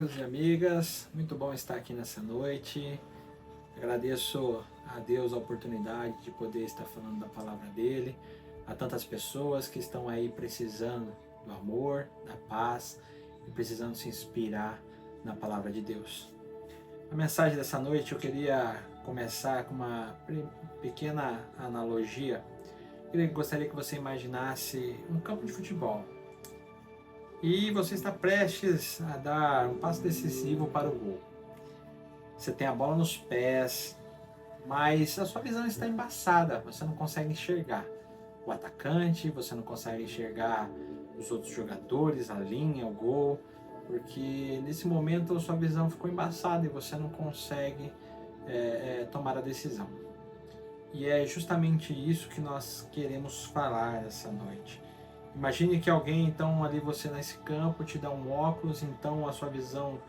Amigos e amigas, muito bom estar aqui nessa noite. Agradeço a Deus a oportunidade de poder estar falando da palavra dele a tantas pessoas que estão aí precisando do amor, da paz e precisando se inspirar na palavra de Deus. A mensagem dessa noite eu queria começar com uma pequena analogia. Eu gostaria que você imaginasse um campo de futebol. E você está prestes a dar um passo decisivo para o gol. Você tem a bola nos pés, mas a sua visão está embaçada, você não consegue enxergar o atacante, você não consegue enxergar os outros jogadores, a linha, o gol, porque nesse momento a sua visão ficou embaçada e você não consegue tomar a decisão. E é justamente isso que nós queremos falar essa noite. Imagine que alguém, então, ali você nesse campo, te dá um óculos, então a sua visão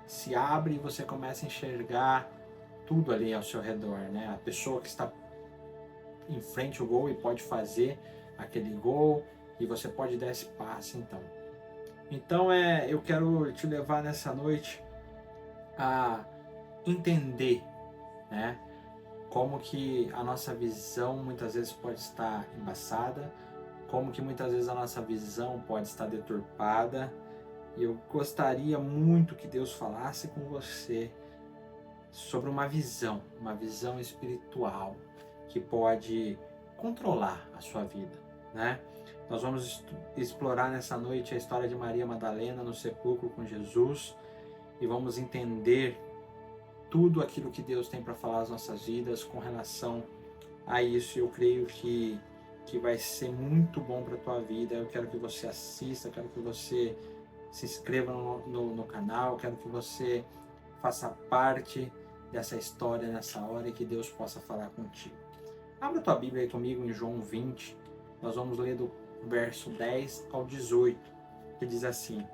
se abre e você começa a enxergar tudo ali ao seu redor, né? A pessoa que está em frente ao gol e pode fazer aquele gol e você pode dar esse passe, então. Então, eu quero te levar nessa noite a entender, né? Como que a nossa visão muitas vezes pode estar embaçada, como que muitas vezes a nossa visão pode estar deturpada. E eu gostaria muito que Deus falasse com você sobre uma visão espiritual que pode controlar a sua vida, né? Nós vamos explorar nessa noite a história de Maria Madalena no sepulcro com Jesus e vamos entender tudo aquilo que Deus tem para falar às nossas vidas com relação a isso. Eu creio que vai ser muito bom para a tua vida. Eu quero que você assista, eu quero que você se inscreva no canal, eu quero que você faça parte dessa história nessa hora e que Deus possa falar contigo. Abra tua Bíblia aí comigo em João 20, nós vamos ler do verso 10 ao 18, que diz assim: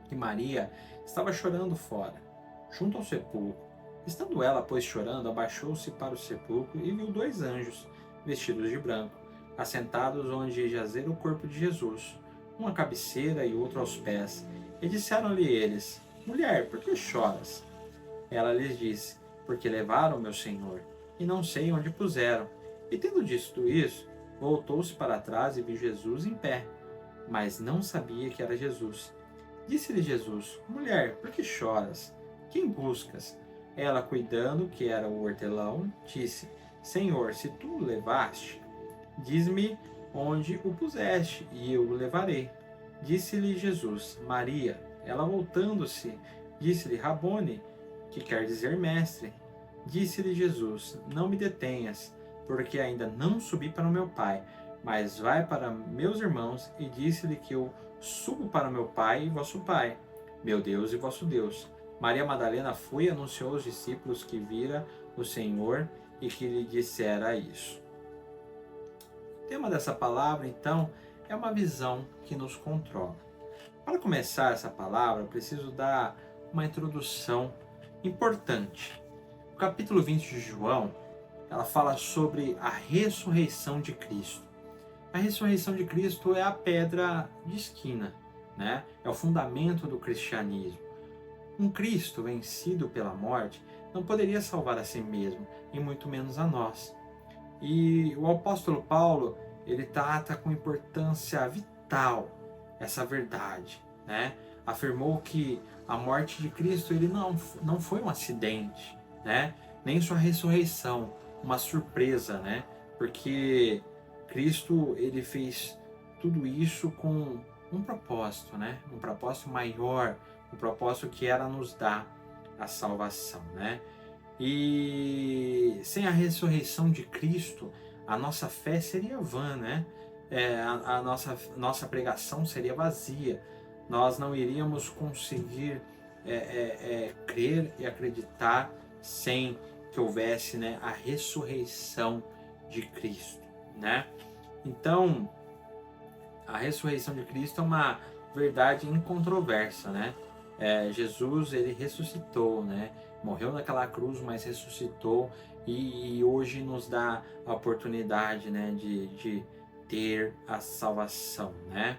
que Maria estava chorando fora, junto ao sepulcro. Estando ela, pois, chorando, abaixou-se para o sepulcro e viu dois anjos, vestidos de branco, assentados onde jazera o corpo de Jesus, um à cabeceira e outro aos pés. E disseram-lhe eles: Mulher, por que choras? Ela lhes disse: Porque levaram meu Senhor, e não sei onde puseram. E tendo dito isso, voltou-se para trás e viu Jesus em pé, mas não sabia que era Jesus. Disse-lhe Jesus: Mulher, por que choras? Quem buscas? Ela, cuidando que era o hortelão, disse: Senhor, se tu o levaste, diz-me onde o puseste, e eu o levarei. Disse-lhe Jesus: Maria. Ela, voltando-se, disse-lhe: Rabone, que quer dizer mestre. Disse-lhe Jesus: Não me detenhas, porque ainda não subi para o meu Pai, mas vai para meus irmãos e disse-lhe que eu subo para meu Pai e vosso Pai, meu Deus e vosso Deus. Maria Madalena foi e anunciou aos discípulos que vira o Senhor e que lhe dissera isso. O tema dessa palavra, então, é uma visão que nos controla. Para começar essa palavra, eu preciso dar uma introdução importante. O capítulo 20 de João, ela fala sobre a ressurreição de Cristo. A ressurreição de Cristo é a pedra de esquina, né? É o fundamento do cristianismo. Um Cristo vencido pela morte não poderia salvar a si mesmo, e muito menos a nós. E o apóstolo Paulo, ele trata com importância vital essa verdade, né? Afirmou que a morte de Cristo ele não foi um acidente, né? Nem sua ressurreição, uma surpresa, né? Porque Cristo ele fez tudo isso com um propósito, né? Um propósito maior, um propósito que era nos dar a salvação, né? E sem a ressurreição de Cristo, a nossa fé seria vã, né? A nossa pregação seria vazia. Nós não iríamos conseguir crer e acreditar sem que houvesse, né, a ressurreição de Cristo, né? Então, a ressurreição de Cristo é uma verdade incontroversa, né? Jesus, ele ressuscitou, né? Morreu naquela cruz, mas ressuscitou e hoje nos dá a oportunidade, né, de ter a salvação, né?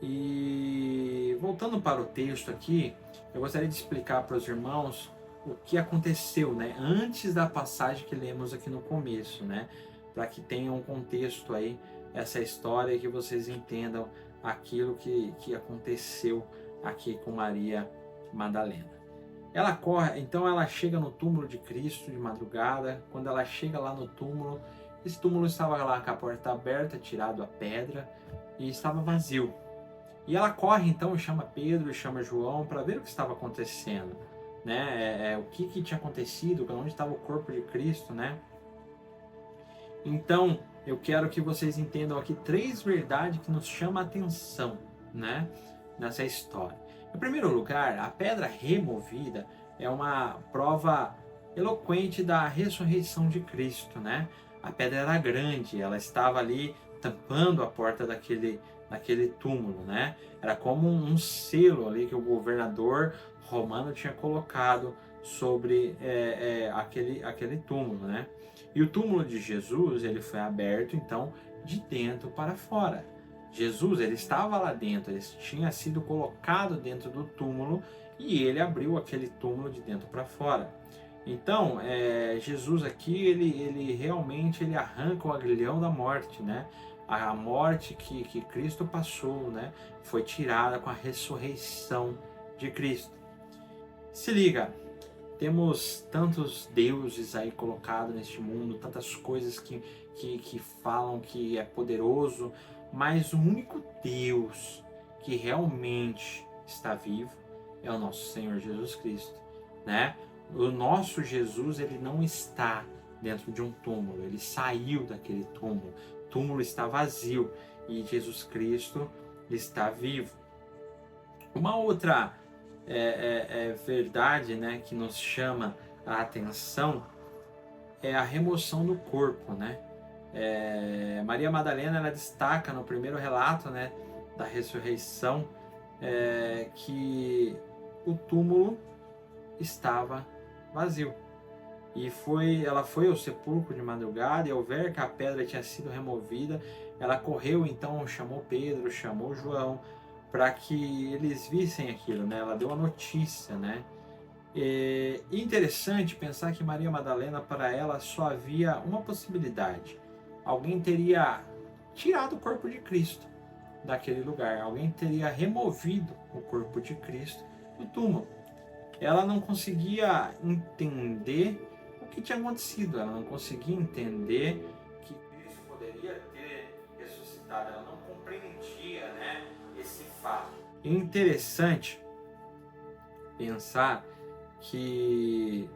E voltando para o texto aqui, eu gostaria de explicar para os irmãos o que aconteceu, né, antes da passagem que lemos aqui no começo, né, para que tenha um contexto aí, essa história, e que vocês entendam aquilo que aconteceu aqui com Maria Madalena. Ela corre, então ela chega no túmulo de Cristo de madrugada. Quando ela chega lá no túmulo, esse túmulo estava lá com a porta aberta, tirado a pedra, e estava vazio. E ela corre então e chama Pedro e chama João para ver o que estava acontecendo, né? O que tinha acontecido, onde estava o corpo de Cristo, né? Então, eu quero que vocês entendam aqui 3 verdades que nos chamam a atenção, né, nessa história. Em primeiro lugar, a pedra removida é uma prova eloquente da ressurreição de Cristo, né? A pedra era grande, ela estava ali tampando a porta daquele túmulo, né? Era como um selo ali que o governador romano tinha colocado sobre aquele túmulo, né? E o túmulo de Jesus, ele foi aberto, então, de dentro para fora. Jesus, ele estava lá dentro, ele tinha sido colocado dentro do túmulo e ele abriu aquele túmulo de dentro para fora. Então, Jesus aqui, ele realmente arranca o aguilhão da morte, né? A morte que Cristo passou, né? Foi tirada com a ressurreição de Cristo. Se liga, temos tantos deuses aí colocados neste mundo, tantas coisas que falam que é poderoso, mas o único Deus que realmente está vivo é o nosso Senhor Jesus Cristo, né? O nosso Jesus, ele não está dentro de um túmulo, ele saiu daquele túmulo. O túmulo está vazio e Jesus Cristo está vivo. Uma outra verdade, né, que nos chama a atenção é a remoção do corpo, né? Maria Madalena, ela destaca no primeiro relato, né, da ressurreição, que o túmulo estava vazio. E ela foi ao sepulcro de madrugada, e ao ver que a pedra tinha sido removida, ela correu, então chamou Pedro, chamou João, para que eles vissem aquilo, né? Ela deu a notícia, né? E interessante pensar que Maria Madalena, para ela, só havia uma possibilidade. Alguém teria tirado o corpo de Cristo daquele lugar. Alguém teria removido o corpo de Cristo do túmulo. Ela não conseguia entender o que tinha acontecido. Ela não conseguia entender que Cristo poderia ter ressuscitado. Ela não compreendia, né, esse fato. É interessante pensar que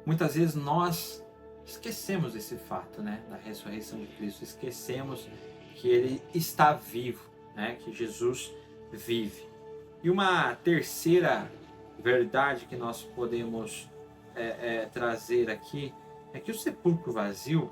muitas vezes nós esquecemos esse fato, né, da ressurreição de Cristo. Esquecemos que ele está vivo, né, que Jesus vive. E uma terceira verdade que nós podemos trazer aqui é que o sepulcro vazio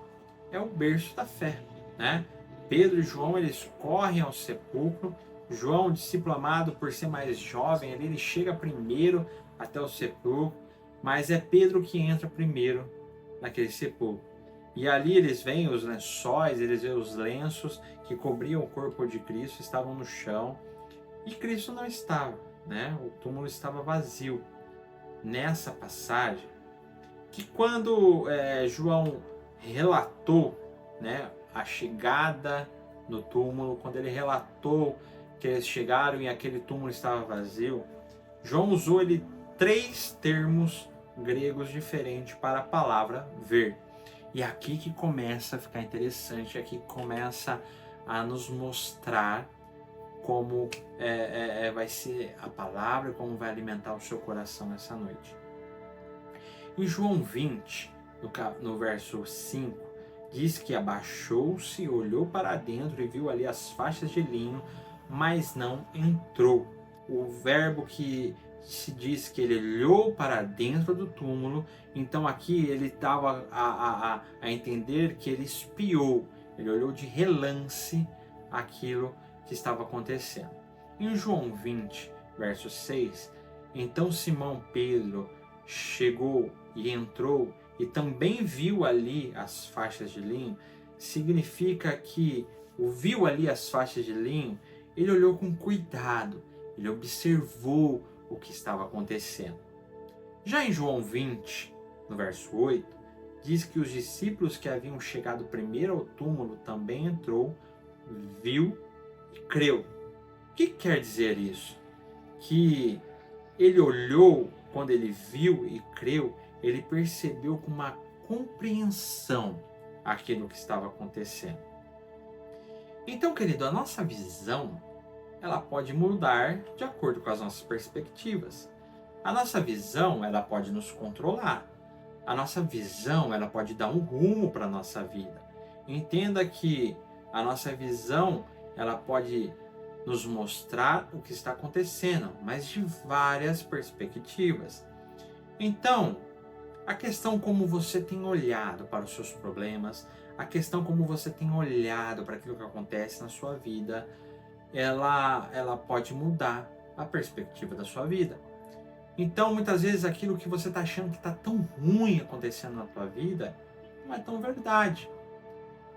é o berço da fé, né? Pedro e João, eles correm ao sepulcro. João, discípulo amado, por ser mais jovem, ele chega primeiro até o sepulcro, mas é Pedro que entra primeiro naquele sepulcro. E ali eles veem os lençóis, eles veem os lenços que cobriam o corpo de Cristo, estavam no chão, e Cristo não estava, né? O túmulo estava vazio. Nessa passagem, que quando João relatou, né, a chegada no túmulo, quando ele relatou que eles chegaram e aquele túmulo estava vazio, João usou 3 termos gregos diferentes para a palavra ver. E aqui que começa a ficar interessante, aqui começa a nos mostrar como vai ser a palavra, como vai alimentar o seu coração essa noite. Em João 20, no verso 5, diz que abaixou-se, olhou para dentro e viu ali as faixas de linho, mas não entrou. O verbo que se diz que ele olhou para dentro do túmulo, então aqui ele estava a entender que ele espiou, ele olhou de relance aquilo que estava acontecendo. Em João 20, verso 6, então Simão Pedro chegou e entrou e também viu ali as faixas de linho. Significa que viu ali as faixas de linho, ele olhou com cuidado, ele observou o o que estava acontecendo. Já em João 20, no verso 8, diz que os discípulos que haviam chegado primeiro ao túmulo também entrou, viu e creu. O que quer dizer isso? Que ele olhou, quando ele viu e creu, ele percebeu com uma compreensão aquilo que estava acontecendo. Então, querido, a nossa visão, ela pode mudar de acordo com as nossas perspectivas. A nossa visão, ela pode nos controlar. A nossa visão, ela pode dar um rumo para a nossa vida. Entenda que a nossa visão, ela pode nos mostrar o que está acontecendo, mas de várias perspectivas. Então, a questão como você tem olhado para os seus problemas, a questão como você tem olhado para aquilo que acontece na sua vida, ela pode mudar a perspectiva da sua vida. Então, muitas vezes, aquilo que você está achando que está tão ruim acontecendo na tua vida, não é tão verdade.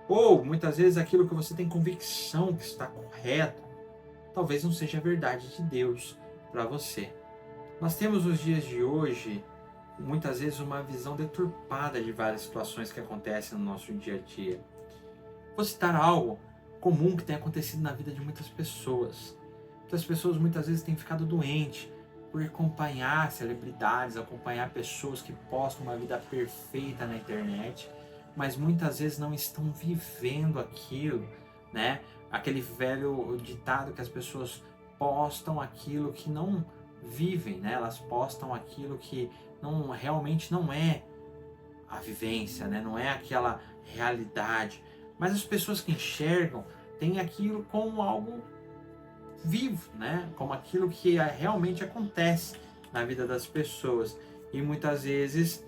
Ou, muitas vezes, aquilo que você tem convicção que está correto, talvez não seja a verdade de Deus para você. Nós temos nos dias de hoje, muitas vezes, uma visão deturpada de várias situações que acontecem no nosso dia a dia. Vou citar algo comum que tem acontecido na vida de muitas pessoas. Muitas pessoas, muitas vezes, têm ficado doentes por acompanhar celebridades, acompanhar pessoas que postam uma vida perfeita na internet, mas muitas vezes não estão vivendo aquilo, né? Aquele velho ditado que as pessoas postam aquilo que não vivem, né? Elas postam aquilo que realmente não é a vivência, né? Não é aquela realidade. Mas as pessoas que enxergam têm aquilo como algo vivo, né? Como aquilo que realmente acontece na vida das pessoas. E muitas vezes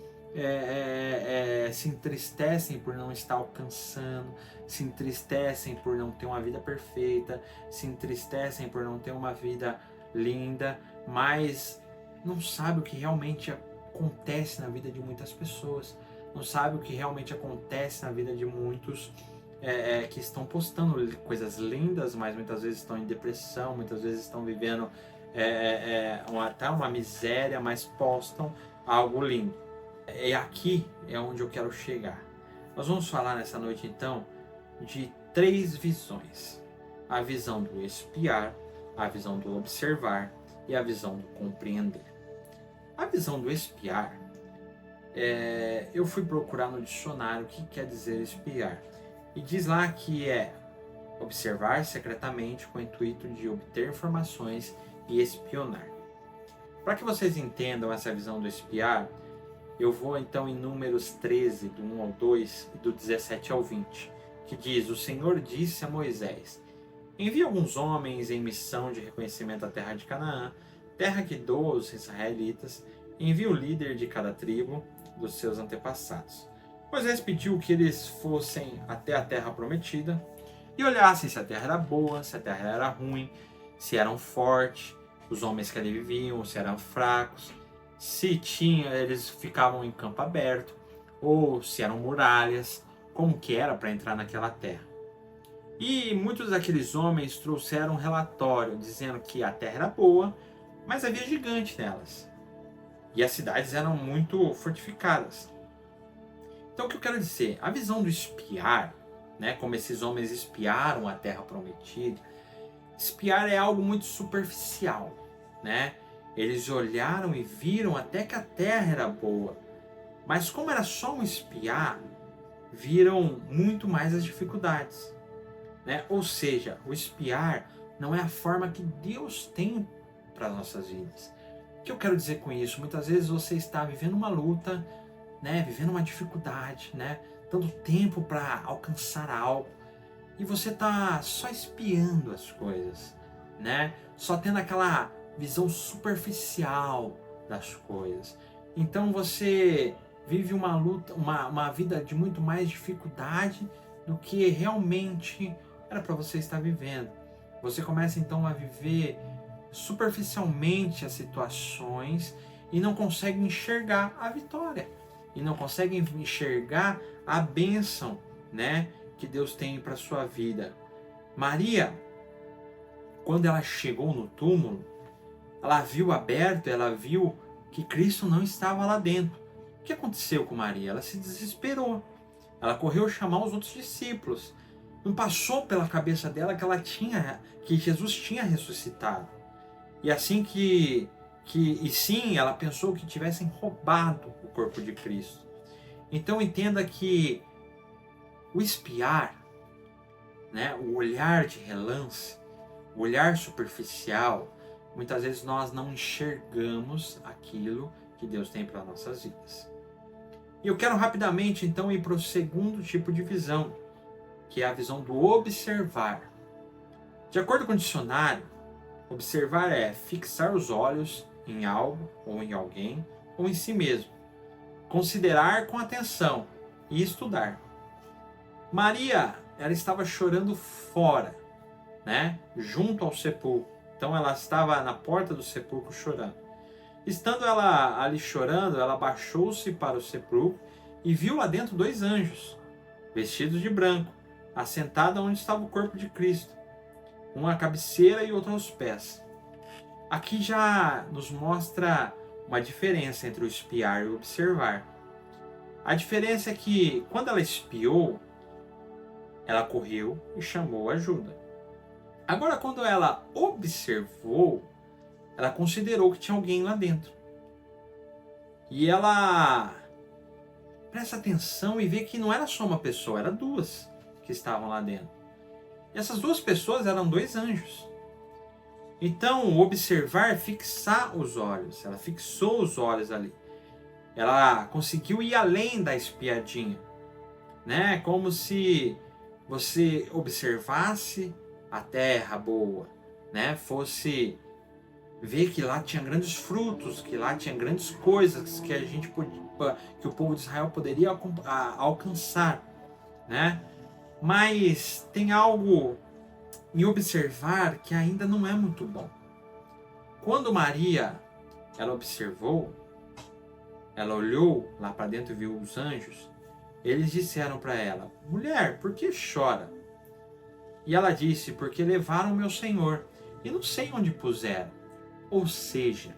se entristecem por não estar alcançando, se entristecem por não ter uma vida perfeita, se entristecem por não ter uma vida linda, mas não sabe o que realmente acontece na vida de muitas pessoas, não sabe o que realmente acontece na vida de muitos que estão postando coisas lindas, mas muitas vezes estão em depressão, muitas vezes estão vivendo até uma miséria, mas postam algo lindo. E aqui é onde eu quero chegar. Nós vamos falar nessa noite então de 3 visões: a visão do espiar, a visão do observar e a visão do compreender. A visão do espiar, eu fui procurar no dicionário o que quer dizer espiar. E diz lá que é observar secretamente com o intuito de obter informações e espionar. Para que vocês entendam essa visão do espiar, eu vou então em Números 13, do 1 ao 2 e do 17 ao 20, que diz: o Senhor disse a Moisés: envie alguns homens em missão de reconhecimento à terra de Canaã, terra que dou aos israelitas, envie o líder de cada tribo dos seus antepassados. Moisés pediu que eles fossem até a terra prometida e olhassem se a terra era boa, se a terra era ruim, se eram fortes os homens que ali viviam, se eram fracos, se eles ficavam em campo aberto, ou se eram muralhas, como que era para entrar naquela terra. E muitos daqueles homens trouxeram um relatório dizendo que a terra era boa, mas havia gigante nelas. E as cidades eram muito fortificadas. Então o que eu quero dizer? A visão do espiar, né, como esses homens espiaram a terra prometida, espiar é algo muito superficial, né? Eles olharam e viram até que a terra era boa. Mas como era só um espiar, viram muito mais as dificuldades, né? Ou seja, o espiar não é a forma que Deus tem para as nossas vidas. O que eu quero dizer com isso? Muitas vezes você está vivendo uma luta, né? Vivendo uma dificuldade, né? Dando tempo para alcançar algo. E você está só espiando as coisas, né? Só tendo aquela visão superficial das coisas. Então você vive uma luta, uma vida de muito mais dificuldade do que realmente era para você estar vivendo. Você começa então a viver superficialmente as situações e não consegue enxergar a vitória. E não consegue enxergar a bênção, né, que Deus tem para sua vida. Maria, quando ela chegou no túmulo, ela viu aberto, ela viu que Cristo não estava lá dentro. O que aconteceu com Maria? Ela se desesperou. Ela correu chamar os outros discípulos. Não passou pela cabeça dela que Jesus tinha ressuscitado. E assim sim, ela pensou que tivessem roubado o corpo de Cristo. Então entenda que o espiar, né, o olhar de relance, o olhar superficial, muitas vezes nós não enxergamos aquilo que Deus tem para nossas vidas. E eu quero rapidamente então ir para o segundo tipo de visão, que é a visão do observar. De acordo com o dicionário, observar é fixar os olhos em algo, ou em alguém, ou em si mesmo. Considerar com atenção e estudar. Maria, ela estava chorando fora, né? Junto ao sepulcro. Então ela estava na porta do sepulcro chorando. Estando ela ali chorando, ela baixou-se para o sepulcro e viu lá dentro 2 anjos, vestidos de branco, assentados onde estava o corpo de Cristo, um à cabeceira e outro aos pés. Aqui já nos mostra uma diferença entre o espiar e o observar. A diferença é que, quando ela espiou, ela correu e chamou ajuda. Agora, quando ela observou, ela considerou que tinha alguém lá dentro. E ela presta atenção e vê que não era só uma pessoa, eram 2 que estavam lá dentro. E essas 2 pessoas eram 2 anjos. Então, observar é fixar os olhos. Ela fixou os olhos ali. Ela conseguiu ir além da espiadinha, né? Como se você observasse a terra boa, né? Fosse ver que lá tinha grandes frutos, que lá tinha grandes coisas que que o povo de Israel poderia alcançar, né? Mas tem algo em observar que ainda não é muito bom. Quando Maria, ela observou, ela olhou lá para dentro e viu os anjos, eles disseram para ela: mulher, por que chora? E ela disse: porque levaram meu Senhor e não sei onde puseram. Ou seja,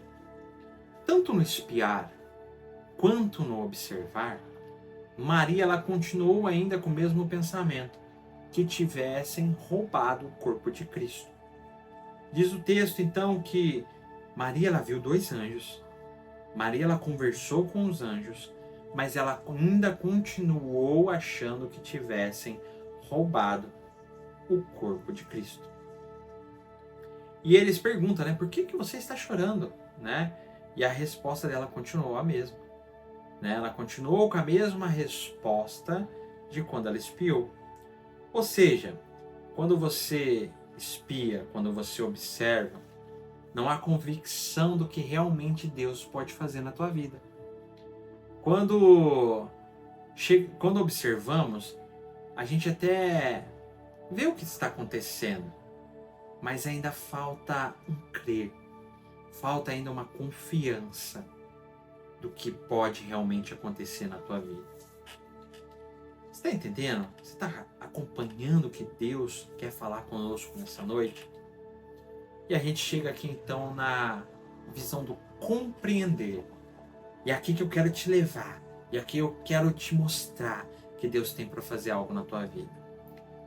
tanto no espiar quanto no observar, Maria ela continuou ainda com o mesmo pensamento, que tivessem roubado o corpo de Cristo. Diz o texto então que Maria ela viu 2 anjos, Maria ela conversou com os anjos, mas ela ainda continuou achando que tivessem roubado o corpo de Cristo. E eles perguntam, né, por que você está chorando, né? E a resposta dela continuou a mesma, né? Ela continuou com a mesma resposta de quando ela espiou. Ou seja, quando você espia, quando você observa, não há convicção do que realmente Deus pode fazer na tua vida. Quando observamos, a gente até vê o que está acontecendo, mas ainda falta um crer, falta ainda uma confiança do que pode realmente acontecer na tua vida. Você está entendendo? Você está acompanhando o que Deus quer falar conosco nessa noite? E a gente chega aqui então na visão do compreender. E é aqui que eu quero te levar. E aqui eu quero te mostrar que Deus tem para fazer algo na tua vida.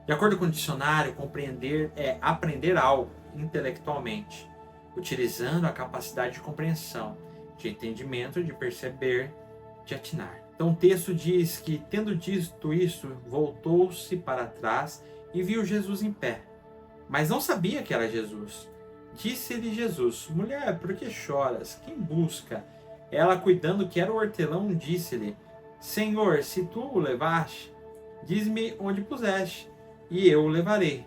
De acordo com o dicionário, compreender é aprender algo intelectualmente, utilizando a capacidade de compreensão, de entendimento, de perceber, de atinar. Então o texto diz que, tendo dito isso, voltou-se para trás e viu Jesus em pé, mas não sabia que era Jesus. Disse-lhe Jesus: mulher, por que choras? Quem busca? Ela, cuidando que era o hortelão, disse-lhe: Senhor, se tu o levaste, diz-me onde puseste, e eu o levarei.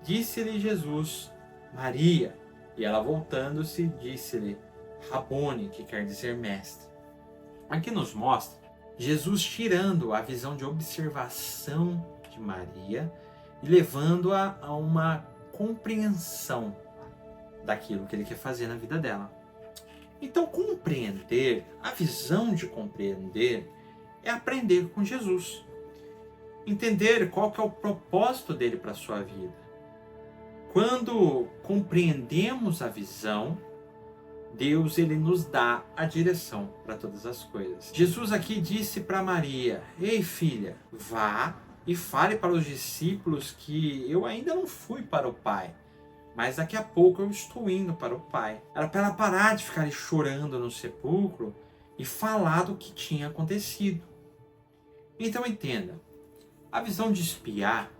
Disse-lhe Jesus: Maria. E ela, voltando-se, disse-lhe: Rabone, que quer dizer mestre. Aqui nos mostra Jesus tirando a visão de observação de Maria e levando-a a uma compreensão daquilo que ele quer fazer na vida dela. Então, compreender, a visão de compreender, é aprender com Jesus. Entender qual que é o propósito dele para a sua vida. Quando compreendemos a visão, Deus, ele nos dá a direção para todas as coisas. Jesus aqui disse para Maria: ei, filha, vá e fale para os discípulos que eu ainda não fui para o Pai, mas daqui a pouco eu estou indo para o Pai. Era para ela parar de ficar chorando no sepulcro e falar do que tinha acontecido. Então entenda, a visão de espiar,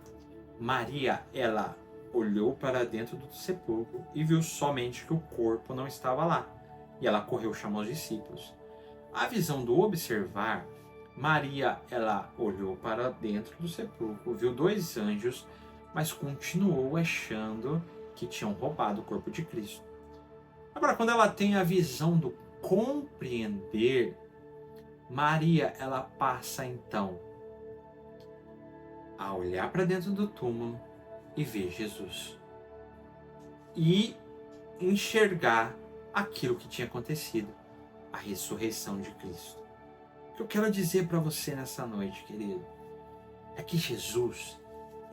Maria, ela olhou para dentro do sepulcro e viu somente que o corpo não estava lá. E ela correu chamar os discípulos. A visão do observar, Maria, ela olhou para dentro do sepulcro, viu 2 anjos, mas continuou achando que tinham roubado o corpo de Cristo. Agora, quando ela tem a visão do compreender, Maria, ela passa então a olhar para dentro do túmulo e ver Jesus. E enxergar aquilo que tinha acontecido, a ressurreição de Cristo. O que eu quero dizer para você nessa noite, querido, é que Jesus,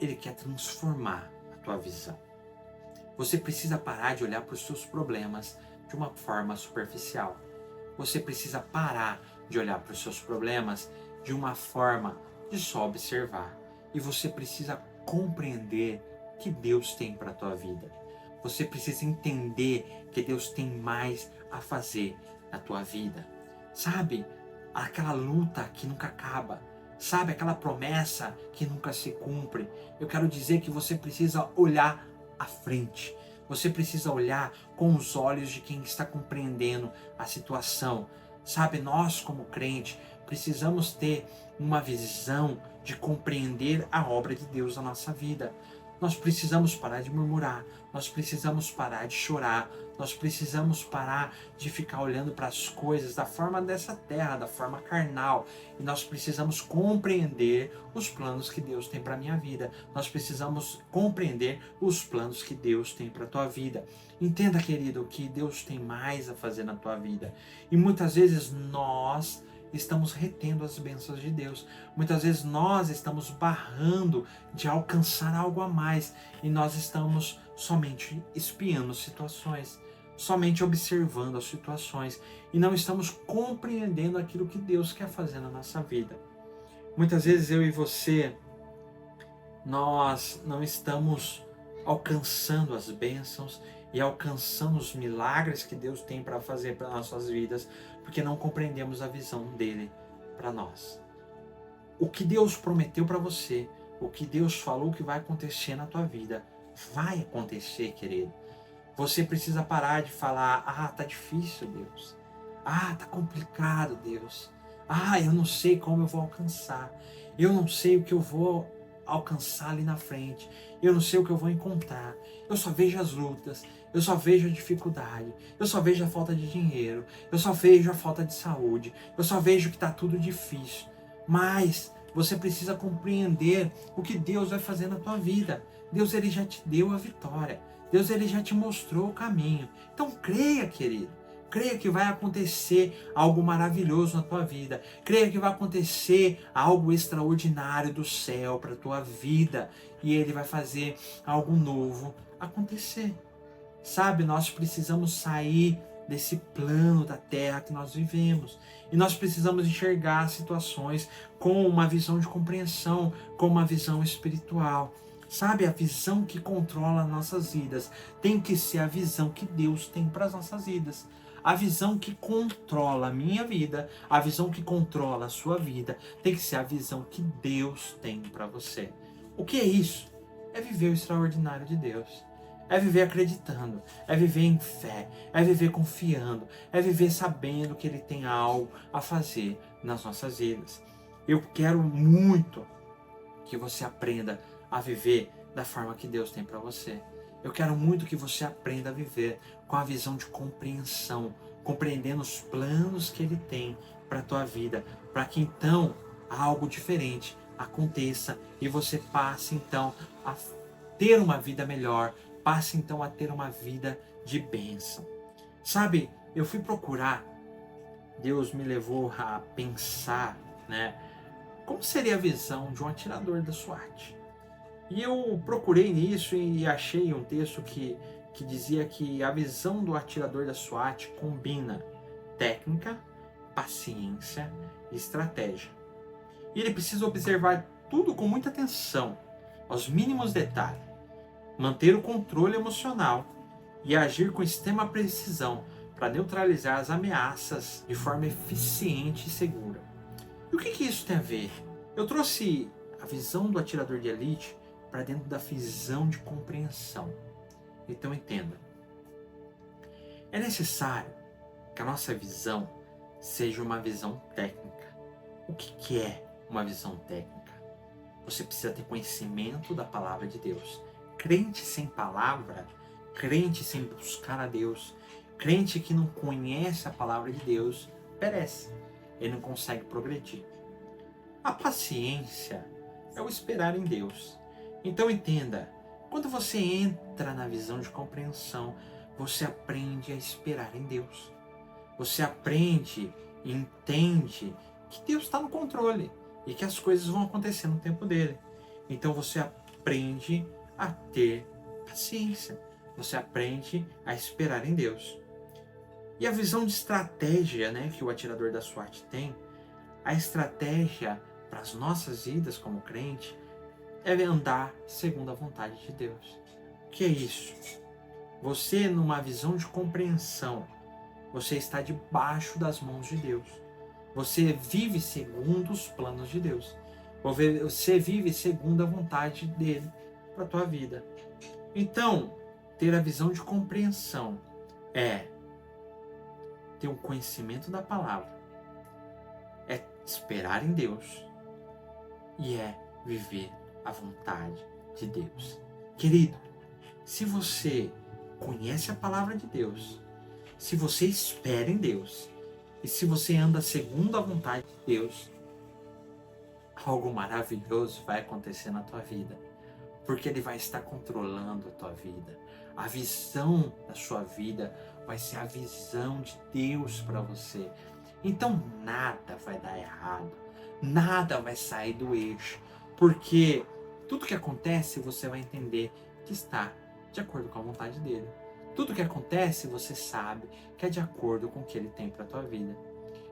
ele quer transformar a tua visão. Você precisa parar de olhar para os seus problemas de uma forma superficial. Você precisa parar de olhar para os seus problemas de uma forma de só observar. E você precisa compreender que Deus tem para a tua vida. Você precisa entender que Deus tem mais a fazer na tua vida. Sabe, aquela luta que nunca acaba. Sabe, aquela promessa que nunca se cumpre. Eu quero dizer que você precisa olhar à frente. Você precisa olhar com os olhos de quem está compreendendo a situação. Sabe, nós como crente precisamos ter uma visão de compreender a obra de Deus na nossa vida. Nós precisamos parar de murmurar, nós precisamos parar de chorar, nós precisamos parar de ficar olhando para as coisas da forma dessa terra, da forma carnal. E nós precisamos compreender os planos que Deus tem para a minha vida. Nós precisamos compreender os planos que Deus tem para a tua vida. Entenda, querido, que Deus tem mais a fazer na tua vida. E muitas vezes nós estamos retendo as bênçãos de Deus. Muitas vezes nós estamos barrando de alcançar algo a mais e nós estamos somente espiando situações, somente observando as situações e não estamos compreendendo aquilo que Deus quer fazer na nossa vida. Muitas vezes eu e você, nós não estamos alcançando as bênçãos e alcançando os milagres que Deus tem para fazer para nossas vidas, porque não compreendemos a visão dele para nós. O que Deus prometeu para você, o que Deus falou que vai acontecer na tua vida, vai acontecer, querido. Você precisa parar de falar: ah, tá difícil, Deus. Ah, tá complicado, Deus. Ah, eu não sei como eu vou alcançar. Eu não sei o que eu vou alcançar ali na frente. Eu não sei o que eu vou encontrar. Eu só vejo as lutas. Eu só vejo a dificuldade. Eu só vejo a falta de dinheiro. Eu só vejo a falta de saúde. Eu só vejo que está tudo difícil. Mas você precisa compreender o que Deus vai fazer na tua vida. Deus, ele já te deu a vitória. Deus, ele já te mostrou o caminho. Então creia, querido. Creia que vai acontecer algo maravilhoso na tua vida. Creia que vai acontecer algo extraordinário do céu para a tua vida. E ele vai fazer algo novo acontecer. Sabe, nós precisamos sair desse plano da terra que nós vivemos. E nós precisamos enxergar situações com uma visão de compreensão, com uma visão espiritual. Sabe, a visão que controla nossas vidas tem que ser a visão que Deus tem para as nossas vidas. A visão que controla a minha vida, a visão que controla a sua vida, tem que ser a visão que Deus tem para você. O que é isso? É viver o extraordinário de Deus. É viver acreditando, é viver em fé, é viver confiando, é viver sabendo que Ele tem algo a fazer nas nossas vidas. Eu quero muito que você aprenda a viver da forma que Deus tem para você. Eu quero muito que você aprenda a viver com a visão de compreensão, compreendendo os planos que Ele tem para a tua vida, para que então algo diferente aconteça e você passe então a ter uma vida melhor, passe então a ter uma vida de bênção. Sabe, eu fui procurar, Deus me levou a pensar, como seria a visão de um atirador da SWAT. E eu procurei nisso e achei um texto que que dizia que a visão do atirador da SWAT combina técnica, paciência e estratégia. E ele precisa observar tudo com muita atenção, aos mínimos detalhes, manter o controle emocional e agir com extrema precisão para neutralizar as ameaças de forma eficiente e segura. E o que isso tem a ver? Eu trouxe a visão do atirador de elite para dentro da visão de compreensão. Então entenda, é necessário que a nossa visão seja uma visão técnica. O que é uma visão técnica? Você precisa ter conhecimento da palavra de Deus. Crente sem palavra, crente sem buscar a Deus, crente que não conhece a palavra de Deus, perece. Ele não consegue progredir. A paciência é o esperar em Deus. Então entenda, quando você entra na visão de compreensão, você aprende a esperar em Deus. Você aprende e entende que Deus está no controle e que as coisas vão acontecer no tempo dele. Então você aprende a ter paciência. Você aprende a esperar em Deus. E a visão de estratégia, que o atirador da SWAT tem, a estratégia para as nossas vidas como crente é andar segundo a vontade de Deus. O que é isso? Você, numa visão de compreensão, você está debaixo das mãos de Deus. Você vive segundo os planos de Deus. Você vive segundo a vontade dele para a tua vida. Então, ter a visão de compreensão é ter um conhecimento da palavra, é esperar em Deus e é viver a vontade de Deus. Querido, se você conhece a palavra de Deus, se você espera em Deus e se você anda segundo a vontade de Deus, algo maravilhoso vai acontecer na tua vida, porque Ele vai estar controlando a tua vida. A visão da sua vida vai ser a visão de Deus para você. Então nada vai dar errado, nada vai sair do eixo, porque tudo que acontece você vai entender que está de acordo com a vontade dele. Tudo que acontece você sabe que é de acordo com o que ele tem para a tua vida.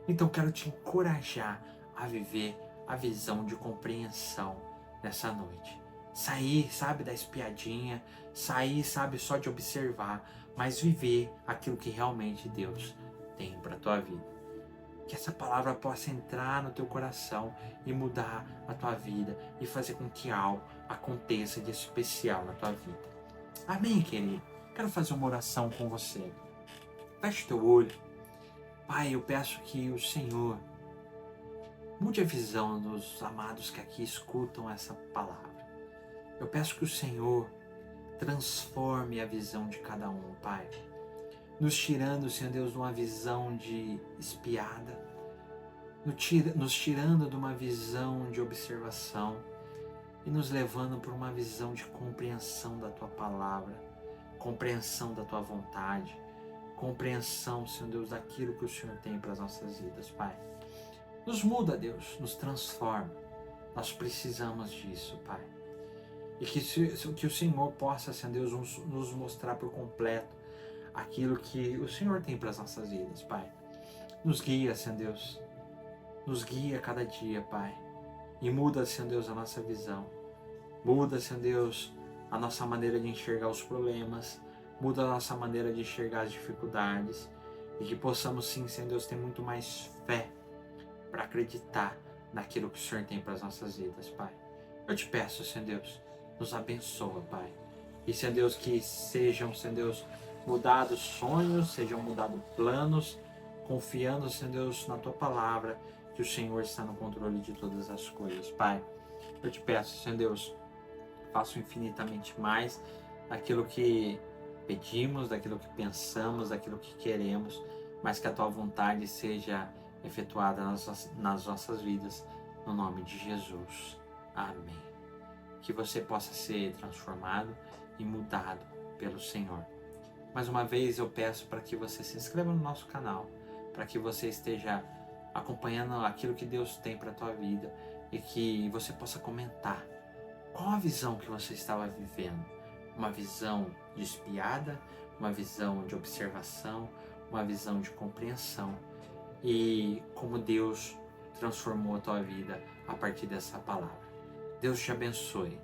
Então quero te encorajar a viver a visão de compreensão nessa noite. Sair, da espiadinha, sair, só de observar, mas viver aquilo que realmente Deus tem para a tua vida. Que essa palavra possa entrar no teu coração e mudar a tua vida e fazer com que algo aconteça de especial na tua vida. Amém, querido? Quero fazer uma oração com você. Feche teu olho. Pai, eu peço que o Senhor mude a visão dos amados que aqui escutam essa palavra. Eu peço que o Senhor transforme a visão de cada um, Pai. Nos tirando, Senhor Deus, de uma visão de espiada, nos tirando de uma visão de observação e nos levando para uma visão de compreensão da Tua palavra, compreensão da Tua vontade, compreensão, Senhor Deus, daquilo que o Senhor tem para as nossas vidas, Pai. Nos muda, Deus, nos transforma. Nós precisamos disso, Pai. E que o Senhor possa, Senhor Deus, nos mostrar por completo aquilo que o Senhor tem para as nossas vidas, Pai. Nos guia, Senhor Deus. Nos guia cada dia, Pai. E muda, Senhor Deus, a nossa visão. Muda, Senhor Deus, a nossa maneira de enxergar os problemas. Muda a nossa maneira de enxergar as dificuldades. E que possamos, sim, Senhor Deus, ter muito mais fé para acreditar naquilo que o Senhor tem para as nossas vidas, Pai. Eu te peço, Senhor Deus, nos abençoa, Pai. E, Senhor Deus, que sejam, Senhor Deus, mudados sonhos, sejam mudados planos, confiando, Senhor Deus, na Tua palavra, que o Senhor está no controle de todas as coisas, Pai. Eu te peço, Senhor Deus, faça infinitamente mais daquilo que pedimos, daquilo que pensamos, daquilo que queremos, mas que a Tua vontade seja efetuada nas nossas vidas, no nome de Jesus. Amém. Que você possa ser transformado e mudado pelo Senhor. Mais uma vez eu peço para que você se inscreva no nosso canal, para que você esteja acompanhando aquilo que Deus tem para a tua vida e que você possa comentar qual a visão que você estava vivendo. Uma visão despiada, uma visão de observação, uma visão de compreensão e como Deus transformou a tua vida a partir dessa palavra. Deus te abençoe.